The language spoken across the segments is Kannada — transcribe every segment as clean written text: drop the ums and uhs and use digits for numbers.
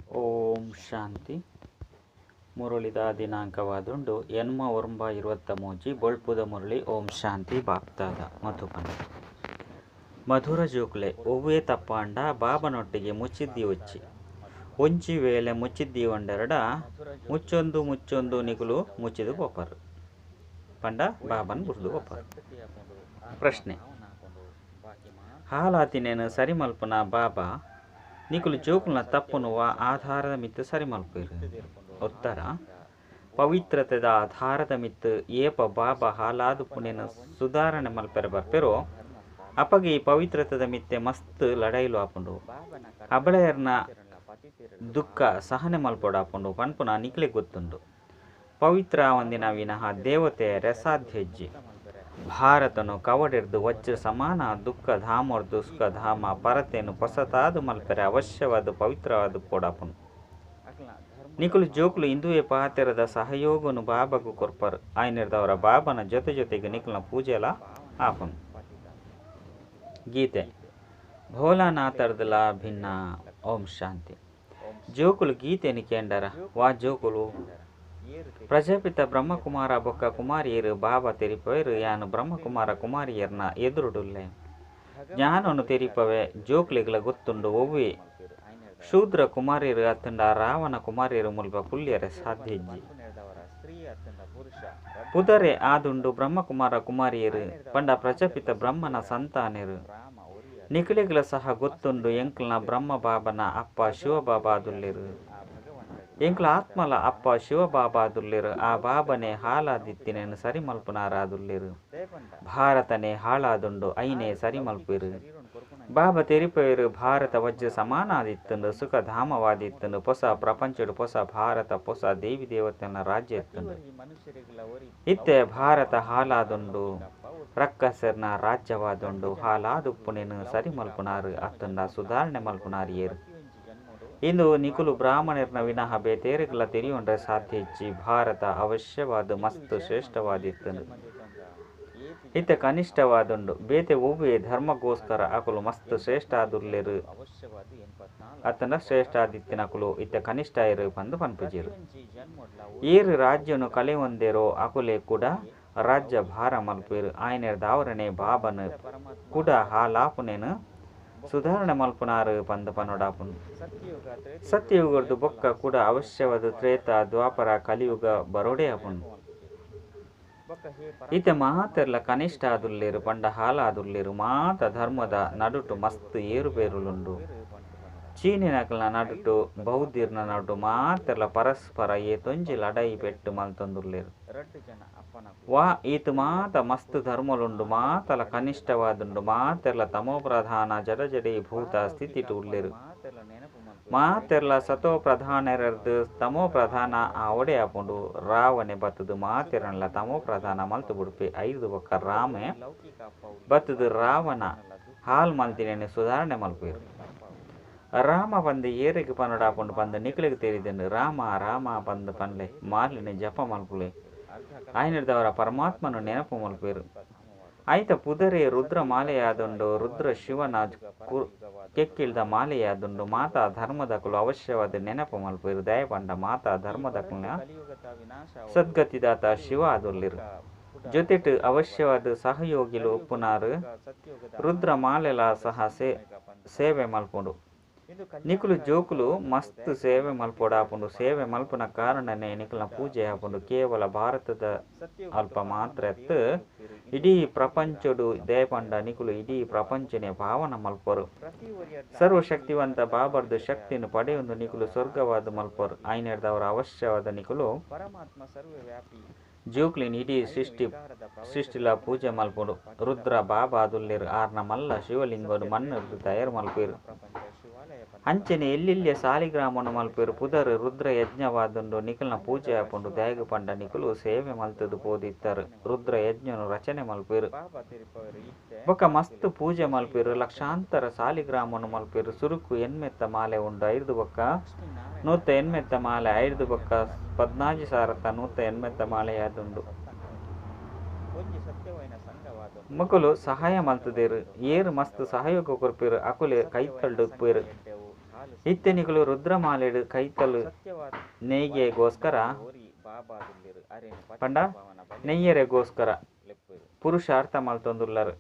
ಓಂ ಶಾಂತಿ. ಮುರುಳಿದ ದಿನಾಂಕವಾದುಂಡು ಎನ್ಮ ಒರಂಬ 23 ಬೊಳ್ಪುದ ಮುರಳಿ. ಓಂ ಶಾಂತಿ. ಬಾಪ್ತಾದ ಮಧುಬನ ಮಧುರ ಜೋಕ್ಲೆ ಒವ್ವೇ ತಪ್ಪಾಂಡ ಬಾಬನೊಟ್ಟಿಗೆ ಮುಚ್ಚಿದ್ದಿ వచ్చి ಒಂಚಿ ವೇಳೆ ಮುಚ್ಚಿದ್ದಿ ಒಂಡೆರಡ ಮುಚ್ಚೊಂದು ನಿಗುಲು ಮುಚ್ಚಿದು ಪೋಪರು ಪಂಡ ಬಾಬನ್ ಬುರ್ದು ಪೋಪರು. ಪ್ರಶ್ನೆ: ಹಾಲಾತಿನೇನು ಸರಿಮಲ್ಪುನ ಬಾಬಾ ನಿಕುಲು ಜೋಕುಲ್ನ ತಪ್ಪುನುವ ಆಧಾರದ ಮಿತ್ತು ಸರಿಮಲ್ಪಿರು. ಉತ್ತರ: ಪವಿತ್ರತೆದ ಆಧಾರದ ಮಿತ್ತು ಏಪ ಬಾಬಾ ಹಾಲಾದು ಪುನೇನು ಸುಧಾರಣೆ ಮಲ್ಪೆರೆ ಬರ್ಪೆರೋ ಅಪಗೆ ಈ ಪವಿತ್ರತೆದ ಮಿತ್ತೆ ಮಸ್ತ್ ಲಡೈಲು ಆಪುಂಡು. ಅಬಳೆಯರ್ನ ದುಃಖ ಸಹನೆ ಮಲ್ಪೊಡಾಪುಂಡು ಪನ್ಪುನ ನಿಕ್ಲೆ ಗೊತ್ತುಂಡು. ಪವಿತ್ರ ಒಂದಿನ ವಿನಃ ದೇವತೆಯರ ಸಾಧ್ಯಜ್ಜಿ ಭಾರತನು ಕವಡೆರ್ದು ವಜ್ರ ಸಮಾನ ದುಃಖ ಧಾಮರ್ದು ಸುಖ ಧಾಮ ಪರತೇನು ಹೊಸತಾದು ಮಲ್ಪೆರೆ ಅವಶ್ಯವಾದ ಪವಿತ್ರವಾದ ಪೋಡಾಪುನು. ನಿಕುಲು ಜೋಕುಲು ಇಂದುವೆ ಪಾತೆರದ ಸಹಯೋಗನು ಬಾಬಾಗೂ ಕೊರ್ಪರು. ಆಯ್ನಿರ್ದವರ ಬಾಬನ ಜೊತೆಗೆ ನಿಕುಲ್ನ ಪೂಜೆಲ ಆಪುನು. ಗೀತೆ: ಭೋಲಾನಾಥರ್ದಲ ಭಿನ್ನ. ಓಂ ಶಾಂತಿ. ಜೋಕುಲು ಗೀತೆನಿ ಕೇಂಡರ ವಾ ಜೋಕುಲು ಪ್ರಜಾಪಿತ ಬ್ರಹ್ಮಕುಮಾರ ಬೊಕ್ಕ ಕುಮಾರಿಯರು ಬಾಬಾ ತೆರಿಪವೆರು ಯಾನು ಬ್ರಹ್ಮಕುಮಾರ ಕುಮಾರಿಯರ್ನ ಎದುರುಡುಲ್ಲೆ ಜ್ಞಾನನು ತೆರಿಪವೆ ಜೋಕ್ಲೆಗಳ ಗೊತ್ತುಂಡು. ಒವ್ವೆ ಶೂದ್ರ ಕುಮಾರಿಯರು ಅತ್ತಂಡ ರಾವಣ ಕುಮಾರಿಯರು ಮುಲ್ಪ ಪುಲ್ಯರೆ ಸಾಧ್ಯಜ್ಜಿ ಪುದರೆ ಆದುಂಡು ಬ್ರಹ್ಮಕುಮಾರ ಕುಮಾರಿಯರು ಪಂಡ ಪ್ರಜಾಪಿತ ಬ್ರಹ್ಮನ ಸಂತಾನರು ನಿಖಿಲೆಗಳ ಸಹ ಗೊತ್ತುಂಡು. ಎಂಕ್ಲನ ಬ್ರಹ್ಮ ಬಾಬನ ಅಪ್ಪ ಶಿವಬಾಬಾ ದುಲ್ಲೆರು. ಎಂಕ್ಲ ಆತ್ಮಲ ಅಪ್ಪ ಶಿವಬಾಬಾ ದುಲ್ಲೆರು. ಆ ಬಾಬನೇ ಹಾಲಾದಿತ್ತಿನೇನು ಸರಿಮಲ್ಪುನಾರಾದುಲ್ಲೆರು. ಭಾರತನೇ ಹಾಳಾದುಂಡು ಐನೇ ಸರಿಮಲ್ಪಿರು. ಬಾಬಾ ತೆರಿಪೆರು ಭಾರತ ವಜ್ರ ಸಮಾನಾದಿತ್ತುಂಡು ಸುಖ ಧಾಮವಾದಿತ್ತುಂಡು. ಹೊಸ ಪ್ರಪಂಚಡು ಹೊಸ ಭಾರತ ಹೊಸ ದೇವಿ ದೇವತೆನ ರಾಜ್ಯ ಎತ್ತುಂಡು. ಇತ್ತೆ ಭಾರತ ಹಾಲಾದುಂಡು ರಕ್ಕಸರ್ನ ರಾಜ್ಯವಾದುಂಡು. ಹಾಲಾದು ಪುಣೆನು ಸರಿಮಲ್ಪುನಾರು ಅತ್ತುಂಡ ಸುಧಾರಣೆ ಮಲ್ಪುನಾರಿಯರು. ಇಂದು ನಿಕುಲು ಬ್ರಾಹ್ಮಣರ್ನ ವಿನಃ ಬೇತೇರಿಗಳ ತೆರಿಯೊಂಡ್ರೆ ಸಾಧ್ಯ ಹೆಚ್ಚಿ ಭಾರತ ಅವಶ್ಯವಾದ ಮಸ್ತ್ ಶ್ರೇಷ್ಠವಾದಿತ್ತನು. ಇತ್ತ ಕನಿಷ್ಠವಾದುಂಡು ಬೇತೆ ಒವ್ವೇ ಧರ್ಮಗೋಸ್ಕರ ಅಕುಲು ಮಸ್ತ್ ಶ್ರೇಷ್ಠ ಆದುಲ್ಲೆರು. ಅತ್ತಂಡ ಶ್ರೇಷ್ಠ ಆದಿತ್ತಿನ ಅಕುಲು ಇತ್ತ ಕನಿಷ್ಠ ಇರು ಬಂದು ಪನ್ಪುಜಿರು. ಏರು ರಾಜ್ಯನು ಕಲೆ ಹೊಂದೇರೋ ಅಕುಲೆ ಕೂಡ ರಾಜ್ಯ ಭಾರ ಮಲ್ಪೇರು. ಆಯ್ನೆರ್ದಾವರನೆ ಬಾಬನು ಕೂಡ ಹಾಲಾಪುನೇನು ಸುಧಾರಣೆ ಮಲ್ಪುನಾರು ಪಂದ ಪನೋಡಾಪುನು. ಸತ್ಯಯುಗದ್ದು ಬೊಕ್ಕ ಕೂಡ ಅವಶ್ಯವಾದ ತ್ರೇತ ದ್ವಾಪರ ಕಲಿಯುಗ ಬರೋಡೆ ಆಪುನು. ಇತ ಮಾತೆರ್ಲ ಕನಿಷ್ಠ ಆದುಲ್ಲೇರು ಪಂಡ ಹಾಲಾದುಲ್ಲೇರು. ಮಾತ ಧರ್ಮದ ನಡುಟು ಮಸ್ತ್ ಏರುಪೇರುಲುಂಡು. ಚೀನಿನಕಲ್ನ ನಡುಟು ಬೌದ್ಧಿರ್ನ ನಡುಟು ಮಾತೆರ್ಲ ಪರಸ್ಪರ ಏತೊಂಜಿ ಲಡೈ ಪೆಟ್ಟು ಮಲ್ತೊಂದುಲ್ಲೇರು. ವಾ ಈತು ಮಾತ ಮಸ್ತ್ ಧರ್ಮಲುಂಡು. ಮಾತಲ ಕನಿಷ್ಠವಾದುಂಡು. ಮಾತೆರ್ಲ ತಮೋ ಪ್ರಧಾನ ಜಡಜಡಿ ಭೂತ ಸ್ಥಿತಿಟು ಉಲ್ಲೇರು. ಮಾತೆರ್ಲ ಸತೋ ಪ್ರಧಾನರದ್ದು ತಮೋ ಪ್ರಧಾನ ಆವಡೆ ಆಪುಂಡು. ರಾವಣೆ ಬತ್ತದು ಮಾತೆರನ್ಲ ತಮೋ ಪ್ರಧಾನ ಮಲ್ತು ಬಿಡುಪೆ. ಐದು ಬೊಕ್ಕ ರಾಮೆ ಬತ್ತದು ರಾವಣ ಹಾಲ್ ಮಲ್ತಿನೇನೆ ಸುಧಾರಣೆ ಮಲ್ಪೇರು. ರಾಮ ಬಂದು ಏರಿಗೆ ಪನ್ನಡಾಪುಂಡು ಬಂದು ನಿಖಿಲಿಗೆ ತೆರಿದೆಂಡು ರಾಮ ರಾಮ ಬಂದು ಪನ್ಲೆ ಮಾಲಿನ ಜಪ ಮಲ್ಪುಲೆ. ಆಯ್ನಿರ್ದವರ ಪರಮಾತ್ಮನು ನೆನಪು ಮಲ್ಪೇರು. ಆಯ್ತ ಪುದರೆ ರುದ್ರ ಮಾಲೆಯಾದುಂಡು. ರುದ್ರ ಶಿವನ ಕೆಕ್ಕಿಳ್ದ ಮಾಲೆಯಾದುಂಡು. ಮಾತಾ ಧರ್ಮದಕುಲು ಅವಶ್ಯವಾದ ನೆನಪು ಮಲ್ಪೇರು. ದಯಪಂಡ ಮಾತಾ ಧರ್ಮದಕುಲ್ನ ಸದ್ಗತಿದಾತ ಶಿವ ಆದುಲ್ಲಿರು. ಜೊತೆಟು ಅವಶ್ಯವಾದ ಸಹಯೋಗಿಲು ಒಪ್ಪುನಾರು. ರುದ್ರ ಮಾಲೆಲ ಸಹ ಸೇವೆ ಮಲ್ಪುಂಡು. ನಿಕುಲು ಜೋಕುಲು ಮಸ್ತ್ ಸೇವೆ ಮಲ್ಪೊಡಾಪುಂಡು. ಸೇವೆ ಮಲ್ಪುನ ಕಾರಣನೇ ನಿಕುಲ್ನ ಪೂಜೆ ಆಪುಂಡು. ಕೇವಲ ಭಾರತದ ಅಲ್ಪ ಮಾತ್ರ ಎತ್ತು ಇಡೀ ಪ್ರಪಂಚಡು ದಯಪಂಡ ನಿಕುಲು ಇಡೀ ಪ್ರಪಂಚನೇ ಭಾವನ ಮಲ್ಪರು. ಸರ್ವಶಕ್ತಿವಂತ ಬಾಬರ್ದು ಶಕ್ತಿಯನ್ನು ಪಡೆಯೊಂದು ನಿಕುಲು ಸ್ವರ್ಗವಾದ ಮಲ್ಪರು. ಆಯ್ನೆರ್ದವರ ಅವಶ್ಯವಾದ ನಿಕುಲು ಜೋಕ್ಲಿನ್ ಇಡೀ ಸೃಷ್ಟಿಲ ಪೂಜೆ ಮಲ್ಪುಂಡು. ರುದ್ರ ಬಾಬಾ ದುಲ್ಲೇರು. ಆರ್ನ ಮಲ್ಲ ಶಿವಲಿಂಗನು ಮಣ್ಣರ್ದು ತಯಾರು ಮಲ್ಪೇರು. ಅಂಚನೆ ಎಲ್ಲಿಲ್ಲೆ ಸಾಲಿಗ್ರಾಮನು ಮಲ್ಪೇರು. ಪುದರ್ ರುದ್ರ ಯಜ್ಞವಾದುಂಡು. ನಿಕುಲ್ನ ಪೂಜೆ ಆಪುಂಡು. ದಯಗು ಪಂಡ ನಿಕುಲು ಸೇವೆ ಮಲ್ತದು ಪೋದಿತ್ತರು. ರುದ್ರ ಯಜ್ಞನು ರಚನೆ ಮಲ್ಪೇರು. ಬೊಕ್ಕ ಮಸ್ತ್ ಪೂಜೆ ಮಲ್ಪೇರು. ಲಕ್ಷಾಂತರ ಸಾಲಿಗ್ರಾಮನು ಮಲ್ಪೇರು. ಸುರುಕು ಎನ್ಮೆತ್ತ ಮಾಲೆ ಉಂಡು. ಐದು ಬೊಕ್ಕ 180 ಮಾಲೆ. ಐದು ಬೊಕ್ಕ 14,180 ಮಾಲೆಯಾದುಂಡು. ಮಕ್ಕಳು ಸಹಾಯ ಮಲ್ತದೇರು. ಏರು ಮಸ್ತ್ ಸಹಯೋಗ ಕೊರ್ಪೇರು. ಅಕುಲೆ ಕೈತಳ್ಡು ಉಪ್ಪೇರು. ಇತ್ತೆನಿಗಳು ರುದ್ರಮಾಲೆಡು ಕೈತಲು ನೇಯ್ಗೆಗೋಸ್ಕರ ಪಂಡ ನೆಯ್ಯರೆಗೋಸ್ಕರ ಪುರುಷಾರ್ಥ ಮಲ್ತೊಂದುಲ್ಲರು.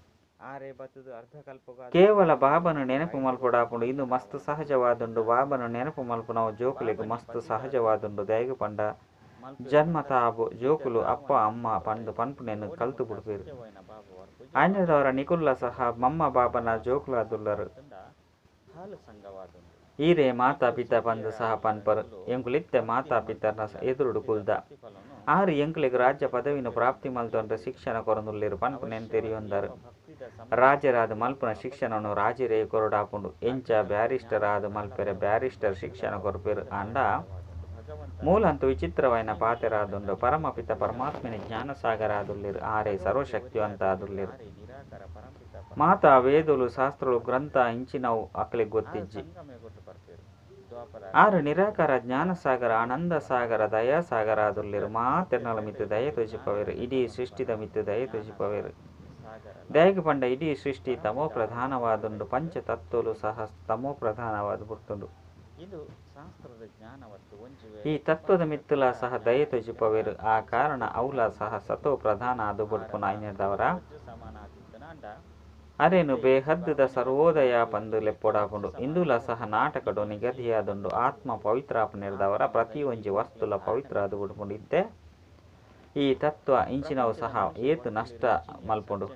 ಕೇವಲ ಬಾಬನು ನೆನಪು ಮಲ್ಪೊಡಾಪುಂಡು ಇಂದು ಮಸ್ತ್ ಸಹಜವಾದುಂಡು. ಬಾಬನು ನೆನಪು ಮಲ್ಪುನವು ಜೋಕುಲೆಗ್ ಮಸ್ತ್ ಸಹಜವಾದುಂಡು. ದಯಗು ಪಂಡ ಜನ್ಮ ತಾಬು ಜೋಕುಲು ಅಪ್ಪ ಅಮ್ಮ ಪಂಡು ಪನ್ಪುನೆನು ಕಲ್ತು ಬಿಡ್ಪೇರು. ಆಂಜದವರ ನಿಕುಲ್ಲ ಸಹ ಮಮ್ಮ ಬಾಬನ ಜೋಕುಲು ಅದುಲ್ಲರು. ಈರೆ ಮಾತಾ ಪಿತ ಪಂದು ಸಹ ಪನ್ಪರು. ಎಂಕುಲಿತ್ತೆ ಮಾತಾ ಪಿತರ್ನ ಎದುರುಡು ಕುಲ್ದ ಆರು ಎಂಕುಲೆಗ್ ರಾಜ್ಯ ಪದವಿನ ಪ್ರಾಪ್ತಿ ಮಲ್ತೊಂಡ್ರೆ ಶಿಕ್ಷಣ ಕೊರನುಲ್ಲೇರು ಪನ್ಪುನೆನ್ ತೆರಿಯೊಂದರು. ರಾಜರಾದ ಮಲ್ಪುನ ಶಿಕ್ಷಣನು ರಾಜರೇ ಕೊರಡಾಪುಂಡು. ಎಂಚ ಬ್ಯಾರಿಸ್ಟರ್ ಆದ ಮಲ್ಪೆರೆ ಬ್ಯಾರಿಸ್ಟರ್ ಶಿಕ್ಷಣ ಕೊರಪೇರು. ಅಂಡ ಮೂಲಂತೂ ವಿಚಿತ್ರವಾಯಿನ ಪಾತೆರಾದುಂಡು. ಪರಮಪಿತ ಪರಮಾತ್ಮನ ಜ್ಞಾನಸಾಗರ ಆದುಲ್ಲೇರು. ಆರೇ ಸರ್ವಶಕ್ತಿವಂತ ಆದುಲ್ಲೇರು. ಮಾತಾ ವೇದುಲು ಶಾಸ್ತ್ರಗಳು ಗ್ರಂಥ ಇಂಚಿನವು ಅಕ್ಕಲಿಗೆ ಗೊತ್ತಿಜ್ಜಿ. ಆರು ನಿರಾಕಾರ ಜ್ಞಾನಸಾಗರ ಆನಂದ ಸಾಗರ ದಯಾಸಾಗರ ಆದುಲ್ಲೇರು. ಮಾತೆರ್ನಲ ಮಿತ್ತು ದಯ ತುಜಿಪವೇರು. ಇಡೀ ಸೃಷ್ಟಿದ ಮಿತ್ತು ದಯ ತುಜಿಪವೇರು. ದಯಗೆ ಪಂಡ ಇಡೀ ಸೃಷ್ಟಿ ತಮೋ ಪ್ರಧಾನವಾದುಂಡು. ಪಂಚ ತತ್ವಲು ಸಹ ತಮೋ ಪ್ರಧಾನವಾದ ಬಿಡ್ತುಂಡು. ಈ ತತ್ವದ ಮಿತ್ತುಲ ಸಹ ದಯ ತುಜಿಪವೇರು. ಆ ಕಾರಣ ಅವುಲ ಸಹ ಸತೋ ಪ್ರಧಾನ ಅದು ಬಿಡ್ಪುನ ಐನ್ಯದವರ ಅರೇನು ಬೇಹದ್ದುದ ಸರ್ವೋದಯ ಪಂದು ಲೆಪ್ಪೊಡಾಪುಂಡು. ಇಂದುಲ ಸಹ ನಾಟಕಡು ನಿಗದಿಯಾದುಂಡು. ಆತ್ಮ ಪವಿತ್ರಾಪನಿರ್ದವರ ಪ್ರತಿ ಒಂಜಿ ವಸ್ತುಲ ಪವಿತ್ರ ಅದು ಬಿಡ್ಪುಂಡು. ಇತ್ತೆ ಈ ತತ್ವ ಇಂಚಿನವು ಸಹ ಏತು ನಷ್ಟ ಮಲ್ಪುಂಡು.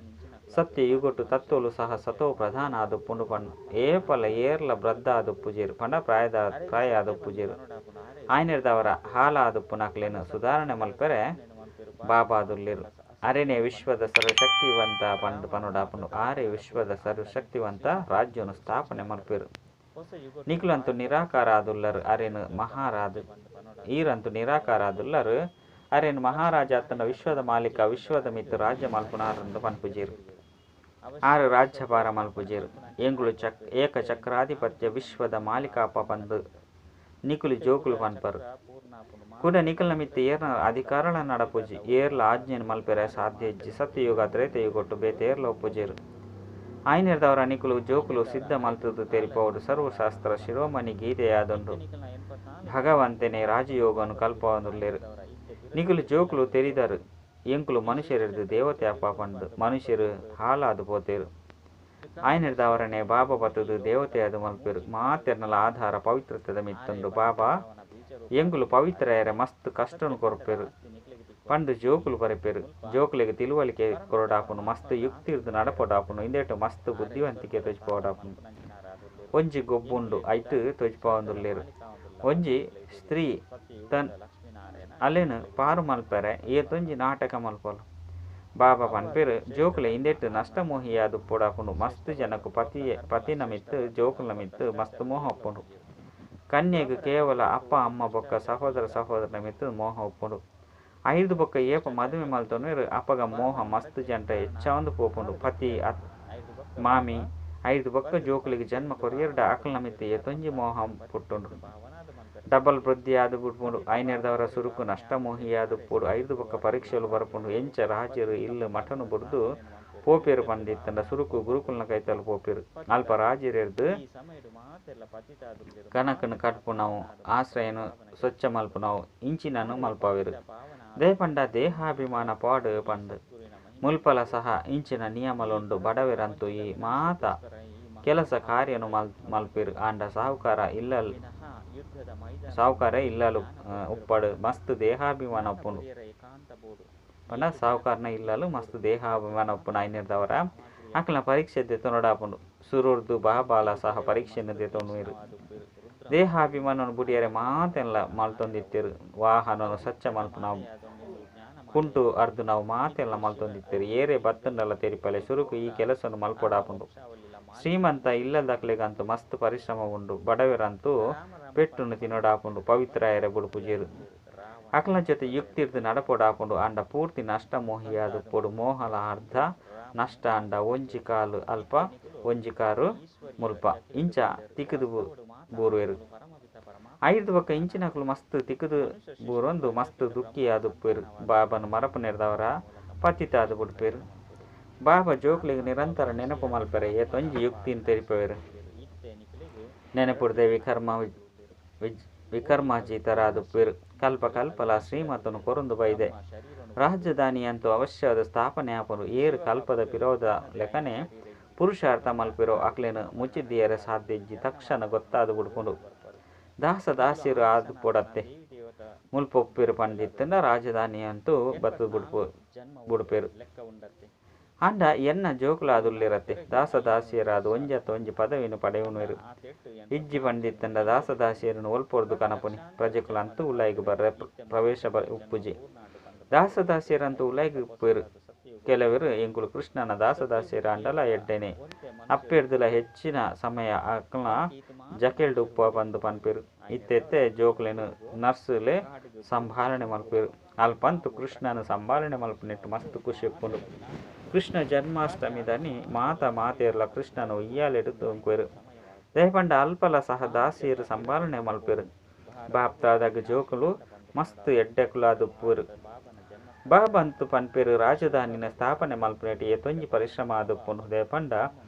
ಸತ್ಯ ಯುಗೊಟ್ಟು ತತ್ವಲು ಸಹ ಸತೋ ಪ್ರಧಾನ ಆದುಪ್ಪುಂಡು. ಪಂಡು ಏಪಲ ಏರ್ಲ ಬ್ರದ್ದ ಆದುಪ್ಪುಜೇರು ಪಂಡ ಪ್ರಾಯ ಆದುಪ್ಪುಜೇರು. ಆಯ್ನಿರ್ದವರ ಹಾಲ ಆದುಪ್ಪುನಕ್ಲೇನು ಸುಧಾರಣೆ ಮಲ್ಪೆರೆ ಬಾಬಾ ಆದುಲ್ಲೇರು. ಅರೆನೆ ವಿಶ್ವದ ಸರ್ವಶಕ್ತಿವಂತ ಪಂಡು ಪನುಡಾಪುಂಡು. ಆರೇ ವಿಶ್ವದ ಸರ್ವಶಕ್ತಿವಂತ ರಾಜ್ಯನು ಸ್ಥಾಪನೆ ಮಲ್ಪೇರು. ನಿಖುಲಂತೂ ನಿರಾಕಾರ ಆದುಲ್ಲರು. ಅರೇನು ಮಹಾರಾಜ ಈರಂತೂ ನಿರಾಕಾರ ಆದುಲ್ಲರು. ಅರೇನು ಮಹಾರಾಜ ಅತ್ತನ ವಿಶ್ವದ ಮಾಲೀಕ ವಿಶ್ವದ ಮಿತ್ತು ರಾಜ್ಯ ಮಲ್ಪುನಾರಂದು ಪನ್ಪುಜೇರು. ಆರು ರಾಜ್ಯಭಾರ ಮಲ್ಪುಜೇರು. ಎಂಗುಳು ಏಕ ಚಕ್ರಾಧಿಪತ್ಯ ವಿಶ್ವದ ಮಾಲೀಕಾಪ ಪಂದು ನಿಕುಲು ಜೋಕುಲು ಪನ್ಪರು. ಕೂಡ ನಿಖಲ್ನ ಮಿತ್ತು ಏರ್ನ ಅಧಿಕಾರಳ ನಡಪುಜಿ ಏರ್ಲ ಆಜ್ಞೆನ್ ಮಲ್ಪೆರೆ ಸಾಧ್ಯ ಇಜ್ಜಿ. ಸತ್ಯಯುಗ ತ್ರೇತಯುಗೊಟ್ಟು ಬೇತೆ ಏರ್ಲ ಒಪ್ಪುಜೇರು. ಆಯ್ನಿರ್ದವರ ನಿಕುಲು ಜೋಕುಲು ಸಿದ್ಧ ಮಲ್ತುದು ತೆರಿಪೋಡು. ಸರ್ವಶಾಸ್ತ್ರ ಶಿರೋಮಣಿ ಗೀತೆಯಾದುಂಡು. ಭಗವಂತನೇ ರಾಜಯೋಗನು ಕಲ್ಪವನುಲ್ಲೇರು. ನಿಕುಲು ಜೋಕುಲು ತೆರಿದರು. ಎಂಕುಲು ಮನುಷ್ಯರಿರ್ದು ದೇವತೆ ಅಪ್ಪ ಪಂಡು ಮನುಷ್ಯರು ಹಾಲಾದು ಪೋತೇರು. ಆಯ್ನಿರ್ದವರನೇ ಬಾಬಾ ಬತ್ತದು ದೇವತೆ ಅದು ಮಲ್ಪೇರು. ಮಾತೆರ್ನಲ ಆಧಾರ ಪವಿತ್ರತೆದ ಮಿತ್ತುಂಡು. ಬಾಬಾ ಎಂಕುಲು ಪವಿತ್ರ ಏರೆ ಮಸ್ತ್ ಕಷ್ಟನು ಕೊರಪೇರು ಪಂಡು ಜೋಕುಲು ಬರೆಪೇರು. ಜೋಕುಲೆಗೆ ತಿಳುವಳಿಕೆ ಕೊರಡಾಪುನು. ಮಸ್ತ್ ಯುಕ್ತಿರ್ದು ನಡಪೊಡಾಪುನು. ಇಂದೇಟು ಮಸ್ತ್ ಬುದ್ಧಿವಂತಿಕೆ ತೊಜ್ಪೋಡಾಪುನು. ಒಂಜಿ ಗೊಬ್ಬುಂಡು ಐಟು ತೊಜ್ಪವಂದುಲ್ಲೇರು. ಒಂಜಿ ಸ್ತ್ರೀ ತನ್ ಅಲೆನು ಪಾರು ಮಲ್ಪೆರೆ ಏತೊಂಜಿ ನಾಟಕ ಮಲ್ಪೊಲು. ಬಾಬಾ ಪನ್ಪೇರು ಜೋಕುಲೆ ಇಂದೆಟ್ಟು ನಷ್ಟ ಮೋಹಿಯಾದು ಪೋಡಾಪುಂಡು. ಮಸ್ತ್ ಜನಕು ಪತಿನ ಮಿತ್ತು ಜೋಕುಲ ಮಿತ್ತು ಮಸ್ತ್ ಮೋಹ ಒಪ್ಪುಂಡು. ಕನ್ಯೆಗು ಕೇವಲ ಅಪ್ಪ ಅಮ್ಮ ಬೊಕ್ಕ ಸಹೋದರ ಸಹೋದರನ ಮಿತ್ತು ಮೋಹ ಒಪ್ಪುಂಡು. ಐದು ಬೊಕ್ಕ ಏಪ ಮದುವೆ ಮಲ್ತೊಂದು ಅಪ್ಪಗ ಮೋಹ ಮಸ್ತ್ ಜಂಟ ಹೆಚ್ಚಾವಂದು ಪೋಪುಂಡು. ಪತಿ ಮಾಮಿ ಐದು ಬೊಕ್ಕ ಜೋಕುಲಿಗೆ ಜನ್ಮ ಕೊರಿಯರ್ಡ ಅಕಲ್ನ ಮಿತ್ತು ಏತೊಂಜಿ ಮೋಹ ಪುಟ್ಟುಂಡು. ಡಬಲ್ ವೃದ್ಧಿ ಆದು ಬಿಡ್ಪುಂಡು. ಐನಿರ್ದವರ ಸುರುಕು ನಷ್ಟ ಮೋಹಿಯಾದು ಪೋಡು. ಐದು ಬೊಕ್ಕ ಪರೀಕ್ಷೆಲು ಬರಪುಂಡು. ಎಂಚ ರಾಜರು ಇಲ್ಲು ಮಠನು ಬುಡ್ದು ಪೋಪೇರು ಪಂಡಿತ್ತಂಡ ಸುರುಕು ಗುರುಕುಲ್ನ ಕೈತಲು ಪೋಪೇರು. ಅಲ್ಪ ರಾಜರೆರ್ದು ಕನಕನು ಕಟ್ಪುನವು ಆಶ್ರಯನು ಸ್ವಚ್ಛ ಮಲ್ಪುನವು ಇಂಚಿನನು ಮಲ್ಪವೇರು. ದೇಪಂಡ ದೇಹಾಭಿಮಾನ ಪಾಡು ಪಂಡು ಮುಲ್ಪಲ ಸಹ ಇಂಚಿನ ನಿಯಮಲುಂಡು. ಬಡವೆರಂತೂ ಈ ಮಾತ ಕೆಲಸ ಕಾರ್ಯನು ಮಲ್ಪೇರು. ಆಂಡ ಸಾವುಕಾರ ಇಲ್ಲಲು ಉಪ್ಪಡು ಮಸ್ತ್ ದೇಹಾಭಿಮಾನ ಒಪ್ಪುಂಡು. ಪಂಡ ಸಾವುಕಾರನ ಇಲ್ಲಲು ಮಸ್ತ್ ದೇಹಾಭಿಮಾನ ಒಪ್ಪುಂಡು. ಐನಿರ್ದವರ ಅಕಲ್ನ ಪರೀಕ್ಷೆ ದೆತೊನೊಡಾಪುಂಡು. ಸುರುರ್ದು ಬಾಬಾಲ ಸಹ ಪರೀಕ್ಷೆಯನ್ನು ದೆತೊನುವೆರು. ದೇಹಾಭಿಮಾನನು ಬುಡಿಯರೆ ಮಾತೆಲ್ಲ ಮಲ್ತೊಂದಿತ್ತೆರು. ವಾಹನನು ಸ್ವಚ್ಛ ಮಲ್ಪುನವು ಕುಂಟು ಅರ್ದು ನಾವು ಮಾತೆಲ್ಲ ಮಲ್ತೊಂದಿತ್ತೆರು. ಏರೆ ಬತ್ತುಂಡಲ ತೆರಿಪಲೆ ಸುರುಕು ಈ ಕೆಲಸನು ಮಲ್ಪೊಡಾಪುಂಡು. ಶ್ರೀಮಂತ ಇಲ್ಲದಕ್ಲೆಗಂತೂ ಮಸ್ತ್ ಪರಿಶ್ರಮ ಉಂಡು. ಬಡವೆರಂತೂ ಪೆಟ್ಟುನು ತಿನ್ನೊಡಾಪುಂಡು. ಪವಿತ್ರ ಏರೆ ಬುಡುಪುಜೇರು. ಅಕಲ್ನ ಜೊತೆ ಯುಕ್ತಿರ್ದು ನಡಪೊಡಾಪುಂಡು. ಅಂಡ ಪೂರ್ತಿ ನಷ್ಟ ಮೋಹಿಯಾದು ಪೊಡು. ಮೋಹಲ ಅರ್ಧ ನಷ್ಟ ಅಂಡ ಒಂಜಿ ಕಾಲು ಅಲ್ಪ ಒಂಜಿ ಕಾರು ಮುಲ್ಪ ಇಂಚ ತಿಕ್ಕುದು ಬೂರುವೆರು. ಐದು ಬೊಕ್ಕ ಇಂಚಿನಕಲು ಮಸ್ತ್ ತಿಕ್ಕುದು ಬೂರೊಂದು ಮಸ್ತ್ ದುಃಖಿ ಆದುಪ್ಪೇರು. ಬಾಬನು ಮರಪುನೆರ್ದವರ ಪತಿತ ಆದು ಬಿಡ್ಪೇರು. ಬಾಬಾ ಜೋಕುಲಿಗೆ ನಿರಂತರ ನೆನಪು ಮಲ್ಪೆರೆ ಏತೊಂಜಿ ಯುಕ್ತಿನ ತೆರಿಪವೇರು. ನೆನಪುಡ್ದೆ ವಿಕರ್ಮಾಜಿತರಾದು ಪಿರು ಕಲ್ಪ ಕಲ್ಪಲ ಶ್ರೀಮತನು ಕೊರಂದು ಬೈದೆ ರಾಜಧಾನಿಯಂತೂ ಅವಶ್ಯವಾದ ಸ್ಥಾಪನೆ ಆಪನು ಏರು ಕಲ್ಪದ ಪಿರೋದ ಲೆಕ್ಕನೆ ಪುರುಷಾರ್ಥ ಮಲ್ಪಿರೋ ಅಕ್ಲೇನು ಮುಚ್ಚಿದ್ದೀಯರೆ ಸಾಧ್ಯ ಇಜ್ಜಿ ತಕ್ಷಣ ಗೊತ್ತಾದು ಬಿಡ್ಕೊಂಡು ದಾಸ ದಾಸಿರು ಆದು ಕೊಡತ್ತೆ ಮುಲ್ಪೊಪ್ಪಿರು ಪಂಡಿತ್ತಂಡ ರಾಜಧಾನಿ ಅಂತೂ ಬತ್ತು ಬುಡ್ಪೇರು ಅಂಡ ಎನ್ನ ಜೋಕುಲಾದುಲ್ಲಿರತ್ತೆ ದಾಸ ದಾಸಿಯರಾದು ಒಂಜಿ ಪದವಿನ ಪಡೆಯುವರು ಇಜ್ಜಿ ಪಂಡಿತ್ತಂಡ ದಾಸ ದಾಸಿಯರನ್ನು ಒಲ್ಪೊರ್ದು ಕನಪುನಿ ಪ್ರಜೆಕುಲಂತೂ ಉಲಾಯಿಗೆ ಬರ್ರೆ ಪ್ರವೇಶ ಉಪ್ಪುಜಿ ದಾಸ ದಾಸಿಯರಂತೂ ಉಲಾಯಿಗೆ ಉಪ್ಪೇರು ಕೆಲವರು ಎಂಕುಲು ಕೃಷ್ಣನ ದಾಸದಾಸಿಯರ ಅಂಡಲ ಎಡ್ಡೆನೆ ಅಪ್ಪೆರ್ದುಲ ಹೆಚ್ಚಿನ ಸಮಯ ಅಕ್ಲ ಜಕೆಲ್ಡು ಉಪ್ಪ ಬಂದು ಪನ್ಪೇರು ಇತ್ತೆತ್ತೆ ಜೋಕ್ಲೆನು ನರ್ಸುಲೆ ಸಂಭಾಲನೆ ಮಲ್ಪೇರು ಅಲ್ಪಂತು ಕೃಷ್ಣನ ಸಂಭಾಲನೆ ಮಲ್ಪನಿಟ್ಟು ಮಸ್ತ್ ಖುಷಿ ಉಪ್ಪುಂಡು ಕೃಷ್ಣ ಜನ್ಮಾಷ್ಟಮಿದನಿ ಮಾತೇರ್ಲ ಕೃಷ್ಣನು ಉಯ್ಯಾಲೆಡು ತುಂಪೇರು ದಯಪಂಡ ಅಲ್ಪಲ ಸಹ ದಾಸಿಯರು ಸಂಭಾಲನೆ ಮಲ್ಪೇರು ಬಾಪ್ತಾದಾಗ ಜೋಕುಲು ಮಸ್ತ್ ಎಡ್ಡೆಕುಲಾದುಪ್ಪುರು ಬಾಬಂತು ಪನ್ಪೇರು ರಾಜಧಾನಿನ ಸ್ಥಾಪನೆ ಮಲ್ಪನೆಟಿ ತೊಂಜಿ ಪರಿಶ್ರಮ ಆದುಪ್ಪುನು ದಯಪಂಡ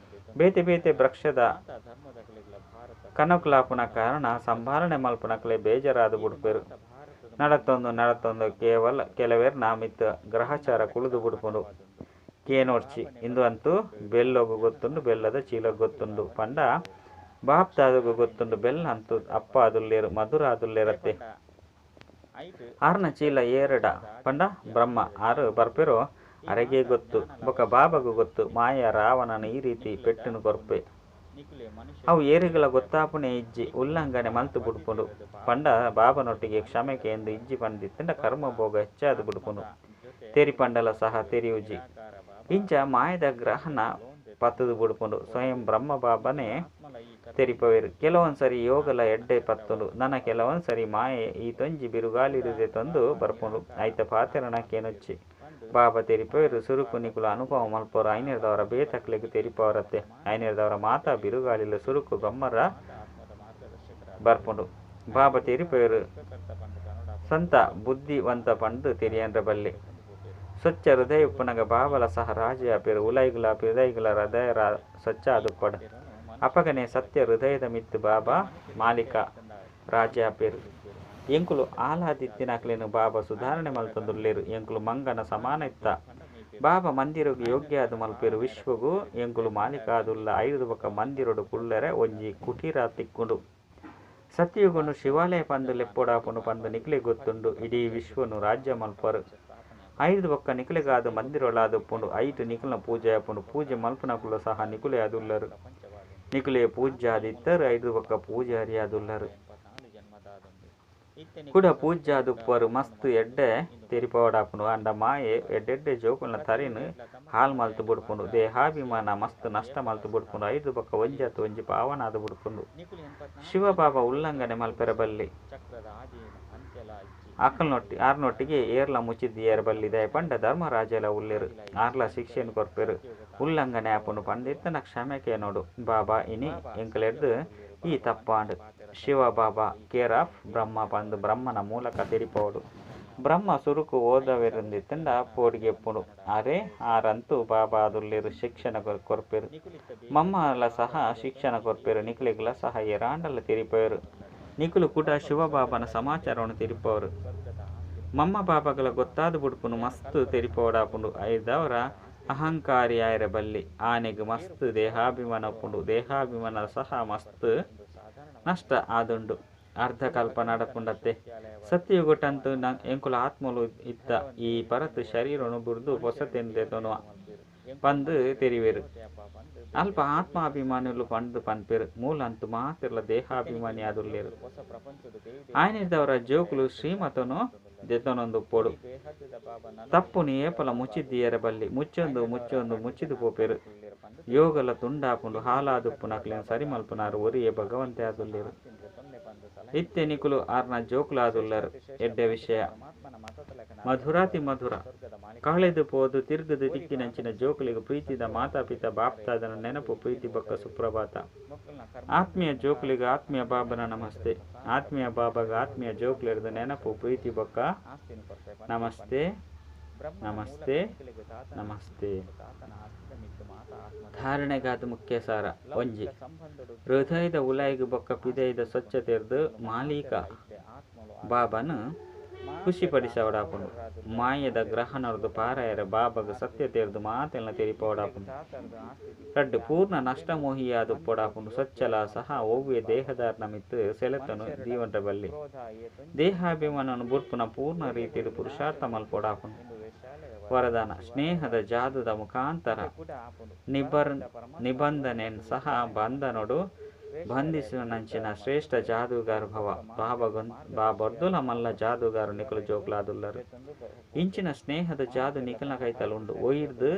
ಬೇತೆ ವೃಕ್ಷದ ಕನಕುಲಾಪುನ ಕಾರಣ ಸಂಭಾಲನೆ ಮಲ್ಪನಕ್ಲೆ ಬೇಜಾರಾದು ಬಿಡ್ಪೇರು ನಡತೊಂದು ಕೇವಲ ಕೆಲವೇರು ನಾಮಿತ್ತ ಗ್ರಹಚಾರ ಕುಳಿದು ಬಿಡ್ಪುಂಡು ಕೇನೋಡ್ಚಿ ಇಂದು ಅಂತೂ ಬೆಲ್ಲೋಗು ಗೊತ್ತುಂಡು ಬೆಲ್ಲದ ಚೀಲ ಗೊತ್ತುಂಡು ಪಂಡ ಬಾಪ್ತಾದಗು ಗೊತ್ತುಂಡು ಬೆಲ್ಲ ಅಂತೂ ಅಪ್ಪ ಅದುಲ್ಲೇರು ಮಧುರ ಅದುಲ್ಲೇರತ್ತೆ ಆರ್ನ ಚೀಲ ಏರಡ ಪಂಡ ಬ್ರಹ್ಮ ಆರು ಬರ್ಪೆರೋ ಅರೆಗೆ ಗೊತ್ತು ಬೊಕ ಬಾಬಾಗೂ ಗೊತ್ತು ಮಾಯ ರಾವಣನ ಈ ರೀತಿ ಪೆಟ್ಟನು ಕೊರ್ಪೆ ಅವು ಏರಿಗಳ ಗೊತ್ತಾಪುನೆ ಇಜ್ಜಿ ಉಲ್ಲಂಘನೆ ಮಲ್ತು ಬಿಡ್ಪುಂಡು ಪಂಡ ಬಾಬನೊಟ್ಟಿಗೆ ಕ್ಷಮೆಗೆ ಎಂದು ಇಜ್ಜಿ ಪಂಡಿತ್ತಂಡ ಕರ್ಮ ಭೋಗ ಹೆಚ್ಚಾದು ಬಿಡ್ಪುಂಡು ತೆರಿ ಪಂಡಲ ಸಹ ತೆರಿಯುಜಿ ಇಂಚ ಮಾಯದ ಗ್ರಹಣ ಪತ್ತದು ಬಿಡ್ಪುಂಡು ಸ್ವಯಂ ಬ್ರಹ್ಮ ಬಾಬನೇ ತೆರಿಪವೇರು ಕೆಲವೊಂದ್ಸರಿ ಯೋಗಲ ಎಡ್ಡೆ ಪತ್ತುಂಡು ನನ್ನ ಕೆಲವೊಂದ್ಸರಿ ಮಾಯೆ ಈ ತೊಂಜಿ ಬಿರುಗಾಲಿರುದೆ ತಂದು ಬರ್ಪುಂಡು ಐತ ಪಾತೆರಣಕ್ಕೇನೊಚ್ಚಿ ಬಾಬಾ ತೆರಿಪವೇರು ಸುರುಕು ನಿಕುಲು ಅನುಭವ ಮಲ್ಪೋರು ಐನೇರ್ದವರ ಬೇತಕ್ಲೆಗೆ ತೆರಿಪವರತ್ತೆ ಐನೇರ್ದವರ ಮಾತಾ ಬಿರುಗಾಲಿಲ ಸುರುಕು ಗಮ್ಮರ ಬರ್ಪುಂಡು ಬಾಬಾ ತೆರಿಪವೇರು ಸಂತ ಬುದ್ಧಿವಂತ ಪಂಡು ತೆರಿಯಂದ್ರ ಬಲ್ಲಿ ಸ್ವಚ್ಛ ಹೃದಯ ಉಪ್ಪುನಗ ಬಾಬಲ ಸಹ ರಾಜ ಪೇರು ಉಲೈಗುಲ ಹೃದಯಗಳ ಹೃದಯ ಸ್ವಚ್ಛ ಆದುಪ್ಪಡ ಅಪಗನೆ ಸತ್ಯ ಹೃದಯದ ಮಿತ್ತು ಬಾಬಾ ಮಾಲಿಕ ರಾಜ ಪೇರು ಎಂಕುಲು ಆಹ್ಲಾದಿತ್ತಿನಕ್ಲೇನು ಬಾಬಾ ಸುಧಾರಣೆ ಮಲ್ತೊಂದುಲ್ಲೇರು ಎಂಕುಲು ಮಂಗನ ಸಮಾನ ಇತ್ತ ಬಾಬಾ ಮಂದಿರgu ಯೋಗ್ಯ ಆದು ಮಲ್ಪೇರು ವಿಶ್ವಗೂ ಎಂಕುಲು ಮಾಲಿಕ ಆದುಲ್ಲ 5 ಬೊಕ ಮಂದಿರಡು ಕುಳ್ಳರೆ ಒಂಜಿ ಕುಟೀರ ತಿಕ್ಕುಂಡು ಸತ್ಯಯುಗನು ಶಿವಾಲಯ ಪಂದು ಲೆಪ್ಪೊಡಾಪುನು ಪಂದು ನಿಕ್ಲೆ ಗೊತ್ತುಂಡು ಇಡೀ ವಿಶ್ವನು ರಾಜ್ಯ ಮಲ್ಪರು 5 ಬೊಕ್ಕ ನಿಕುಲೆಗಾದು ಮಂದಿರೊಳಾದುಪ್ಪುಂಡು 5 ನಿಕುಲ್ನ ಪೂಜೆ ಆಪುಂಡು ಪೂಜೆ ಮಲ್ಪನಕುಲು ಸಹ ನಿಕುಲೆ ಆದುಲ್ಲರು ನಿಕುಲೆ ಪೂಜ್ಯ ಆದಿತ್ತರು 5 ಬೊಕ್ಕ ಪೂಜಾರಿ ಆದುಲ್ಲರು ಕೂಡ ಪೂಜ್ಯ ಆದುಪ್ಪರು ಮಸ್ತ್ ಎಡ್ಡೆ ತೆರಿಪವಡಾಪುಂಡು ಅಂಡ ಮಾಯೆ ಎಡ್ಡೆಡ್ಡೆ ಜೋಕುಲ್ನ ತರಿನು ಹಾಲ್ ಮಲ್ತು ಬಿಡ್ಪುಂಡು ದೇಹಾಭಿಮಾನ ಮಸ್ತ್ ನಷ್ಟ ಮಲ್ತು ಬಿಡ್ಪುಂಡು 5 ಬೊಕ್ಕ ಒಂಜಿ ಪಾವನ ಆದು ಬಿಡ್ಪುಂಡು ಶಿವಬಾಬಾ ಉಲ್ಲಂಘನೆ ಮಲ್ಪೆರ ಬಲ್ಲಿ ಆರ್ನೊಟ್ಟಿಗೆ ಏರ್ಲ ಮುಚ್ಚಿದ್ದೀಯರ ಬಲ್ಲಿದೆ ಪಂಡ ಧರ್ಮರಾಜಲ ಉಲ್ಲೇರು ಆರ್ಲ ಶಿಕ್ಷೆಯನ್ನು ಕೊರ್ಪೇರು ಉಲ್ಲಂಘನೆ ಆಪುನು ಪಂಡಿತ್ತನ ಕ್ಷಮೆಕೆ ನೋಡು ಬಾಬಾ ಇನಿ ಎಂಕಲೆಡ್ದು ಈ ತಪ್ಪಾಂಡು ಶಿವ ಬಾಬಾ ಕೇರ್ ಆಫ್ ಬ್ರಹ್ಮ ಪಂದು ಬ್ರಹ್ಮನ ಮೂಲಕ ತೆರಿಪೋಡು ಬ್ರಹ್ಮ ಸುರುಕು ಓದವೆರುಂದಿತ್ತಂಡ ಪೋಡಿಗೆ ಎಪ್ಪುಡು ಅರೆ ಆರಂತೂ ಬಾಬಾ ಅದುಲ್ಲೇರು ಶಿಕ್ಷಣ ಕೊರ್ಪೇರು ಮಮ್ಮಲ ಸಹ ಶಿಕ್ಷಣ ಕೊರ್ಪೇರು ನಿಕ್ಲೆಗಳ ಸಹ ಎರಾಂಡಲ ತೆರಿಪೇರು ನಿಕುಲು ಕೂಡ ಶಿವಬಾಬನ ಸಮಾಚಾರವನ್ನು ತೆರಿಪವರು ಮಮ್ಮ ಬಾಬಾಗಳ ಗೊತ್ತಾದ ಬುಡ್ಪುನು ಮಸ್ತ್ ತೆರಿಪೋಡಾಪುಂಡು ಐದವರ ಅಹಂಕಾರಿ ಆಯ್ರ ಬಲ್ಲಿ ಆನೆಗೆ ಮಸ್ತ್ ದೇಹಾಭಿಮಾನ ಉಪ್ಪುಂಡು ದೇಹಾಭಿಮಾನ ಸಹ ಮಸ್ತ್ ನಷ್ಟ ಆದುಂಡು ಅರ್ಧ ಕಲ್ಪ ನಡಪುಂಡತ್ತೆ ಸತ್ಯಯುಗುಟ್ಟಂತೂ ಎಂಕುಲ ಆತ್ಮಲು ಇತ್ತ ಈ ಪರತ್ ಶರೀರನು ಬುರ್ದು ಹೊಸತೆಂದೆತನು ಪಂದು ತೆರಿವೇರು ಅಲ್ಪ ಆತ್ಮಾಭಿಮಾನಿಗಳು ಪಂದು ಪನ್ಪೇರು ಮೂಲಂತೂ ಮಾತಿರ್ಲ ದೇಹಾಭಿಮಾನಿ ಆದುಲ್ಲೇರು ಆಯ್ನಿದ್ದವರ ಜೋಕುಲು ಶ್ರೀಮತನು ದೆತನೊಂದು ಪೋಡು ತಪ್ಪುನಿ ಏಪಲ ಮುಚ್ಚಿದ್ದೀಯರ ಬಲ್ಲಿ ಮುಚ್ಚಿದು ಪೋಪೇರು ಯೋಗಲ ತುಂಡಾಪುಂಡು ಹಾಲಾದುಪ್ಪು ನಕ್ಲೇನು ಸರಿ ಮಲ್ಪುನಾರು ಒರಿಯೇ ಭಗವಂತೆ ಆದುಲ್ಲೇರು ಇತ್ತೆ ನಿಕುಲು ಆರ್ನ ಜೋಕುಲಾದುಲ್ಲರು ಎಡ್ಡೆ ವಿಷಯ ಮಧುರಾತಿ ಮಧುರ ಕಳೆದು ಪೋದು ತಿರುಗದು ದಿಕ್ಕಿನಂಚಿನ ಜೋಕುಲಿಗೆ ಪ್ರೀತಿದ ಮಾತಾಪಿತ ಬಾಪ್ತಾದನ ನೆನಪು ಪ್ರೀತಿ ಬೊಕ್ಕ ಸುಪ್ರಭಾತ ಆತ್ಮೀಯ ಜೋಕುಲಿಗೆ ಆತ್ಮೀಯ ಬಾಬನ ನಮಸ್ತೆ ಆತ್ಮೀಯ ಬಾಬಾಗ ಆತ್ಮೀಯ ಜೋಕುಲಿರ್ದು ನೆನಪು ಪ್ರೀತಿ ಬೊಕ್ಕ ನಮಸ್ತೆ ನಮಸ್ತೆ ನಮಸ್ತೆ. ಧಾರಣೆಗಾದ ಮುಖ್ಯ ಸಾರ ಒಂಜಿ ಹೃದಯದ ಉಲಾಯಿಗೆ ಬೊಕ್ಕ ಪಿದಯದ ಸ್ವಚ್ಛತೆರ್ದು ಮಾಲೀಕ ಬಾಬಾನು ಖುಷಿಪಡಿಸವಡಾಪುಂಡು. ಮಾಯದ ಗ್ರಹಣರ್ದು ಪಾರಾಯರ ಬಾಬಾಗ ಸತ್ಯತೆರ್ದು ಮಾತೆಲ್ಲ ತೆರಿಪವಡಾಪುಂಡು. ರಡ್ಡು ಪೂರ್ಣ ನಷ್ಟಮೋಹಿಯಾದು ಪೊಡಾಪುಂಡು. ಸ್ವಚ್ಛಲ ಸಹ ಒವ್ವೆ ದೇಹದಾರ್ನ ಮಿತ್ತು ಸೆಲೆತನು ಜೀವನ ಬಲ್ಲಿ ದೇಹಾಭಿಮಾನನು ಬುರ್ಪುನ ಪೂರ್ಣ ರೀತಿಯಲ್ಲಿ ಪುರುಷಾರ್ಥ ಮಲ್ಪೊಡಾಪುಂಡು. ವರದಾನ ಸ್ನೇಹದ ಜಾದುದ ಮುಖಾಂತರ ನಿಬಂಧನೆನ್ ಸಹ ಬಂಧನೊಡು ಬಂಧಿಸುವನಂಚಿನ ಶ್ರೇಷ್ಠ ಜಾದೂಗಾರು ಭವ. ಬಾಬರ್ದುಲ ಮಲ್ಲ ಜಾದೂಗಾರು ನಿಕಲು ಜೋಕ್ಲಾದುಲ್ಲರು. ಇಂಚಿನ ಸ್ನೇಹದ ಜಾದು ನಿಖಲ್ನ ಕೈತಲುಂಡು. ಒಯ್ದು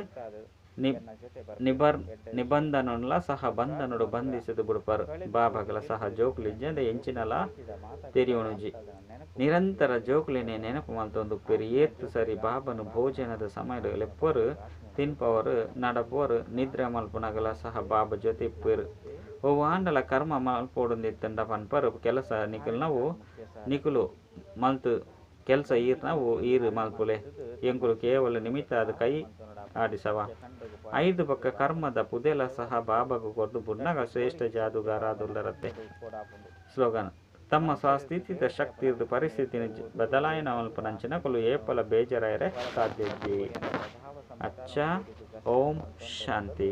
ನಿಬಂಧನಲ್ಲ ಸಹ ಬಂಧನೊಡು ಬಂಧಿಸದು ಬಿಡುಪರು. ಬಾಬಾಗಲ ಸಹ ಜೋಕುಲಿಜ್ಜಂದ ಎಂಚಿನಲ ತೆರಿಯುಣುಜಿ ನಿರಂತರ ಜೋಕುಲಿನೇ ನೆನಪು ಮಲ್ತೊಂದು ಪೆರಿ ಏತ್ತು ಸರಿ ಬಾಬನು ಭೋಜನದ ಸಮಯದ ಲೆಪ್ಪರು ತಿನ್ಪವರು ನಡಪವರು ನಿದ್ರೆ ಮಲ್ಪುನಗಲ ಸಹ ಬಾಬಾ ಜೊತೆ ಇಪ್ಪರು. ಓ ಆಂಡಲ ಕರ್ಮ ಮಲ್ಪೋಡುಂದಿತ್ತಂಡ ಪನ್ಪರು ಕೆಲಸ ನಿಖಲ್ ನಾವು ನಿಖುಲು ಮಲ್ತು ಕೆಲಸ ಈರ್ ನಾವು ಈರು ಮಲ್ಪುಲೆ ಎಂಕುಲು ಕೇವಲ ನಿಮಿತ್ತ ಅದು ಕೈ ಆಡಿಸವ. ಐದು ಪಕ್ಕ ಕರ್ಮದ ಪುದೆಲ ಸಹ ಬಾಬಾಗೂ ಕೊಟ್ಟು ಬುಡ್ನಾಗ ಶ್ರೇಷ್ಠ ಜಾದುಗಾರಾದುಲ್ಲರತ್ತೆ. ಸ್ಲೋಗನ್ ತಮ್ಮ ಸ್ವಸ್ಥಿತಿದ ಶಕ್ತಿ ಪರಿಸ್ಥಿತಿನ ಬದಲಾಯನ ಮಲ್ಪನಂಚಿನಕಲು ಏಪಲ ಬೇಜರಾಯರೆ ಸಾಧ್ಯ. ಅಚ್ಚ ಓಂ ಶಾಂತಿ.